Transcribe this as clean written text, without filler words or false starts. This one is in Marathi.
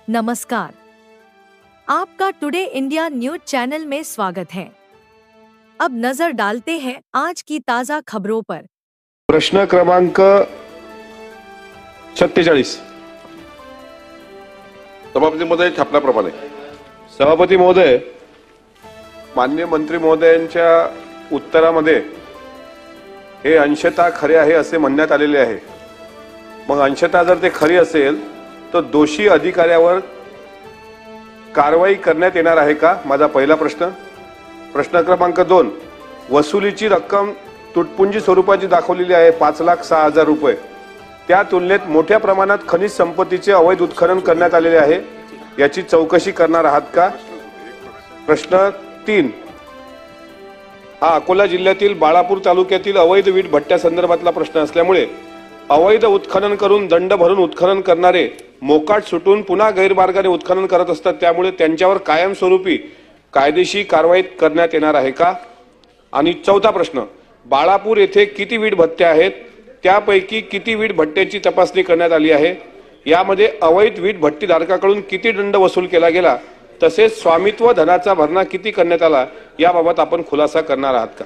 नमस्कार, आपका टुडे इंडिया न्यूज चैनल में स्वागत है। अब नजर डालते हैं आज की ताजा खबरों पर। प्रश्न क्रमांक 47 सभापती महोदय छापल्याप्रमाणे सभापती महोदय, माननीय मंत्री महोदयांच्या उत्तरामध्ये हे अंशतः खरे आहे असे म्हणण्यात आलेले आहे। मग अंशतः जर ते खरी असेल तर दोषी अधिकाऱ्यावर कारवाई करण्यात येणार आहे का, माझा पहिला प्रश्न। प्रश्न क्रमांक 2, वसुलीची रक्कम तुटपुंजी स्वरूपाची दाखवलेली आहे 5,06,000 रुपये। त्या तुलनेत मोठ्या प्रमाणात खनिज संपत्तीचे अवैध उत्खनन करण्यात आलेले आहे, याची चौकशी करणार आहात का। प्रश्न 3, हा अकोला जिल्ह्यातील बाळापूर तालुक्यातील अवैध वीट भट्ट्या संदर्भातला प्रश्न असल्यामुळे अवैध उत्खनन करून दंड भरून उत्खनन करणारे मोकाट सुटून पुन्हा गैरमार्गाने उत्खनन करत असतात, त्यामुळे त्यांच्यावर कायमस्वरूपी कायदेशीर कारवाई करण्यात येणार आहे का। आणि चौथा प्रश्न, बाळापूर येथे किती वीट भट्ट्या आहेत, त्यापैकी किती वीट भट्ट्यांची तपासणी करण्यात आली आहे, यामध्ये अवैध वीट भट्टीधारकाकडून किती दंड वसूल केला गेला, तसेच स्वामित्व धनाचा भरणा किती करण्यात आला, याबाबत आपण खुलासा करणार आहात का।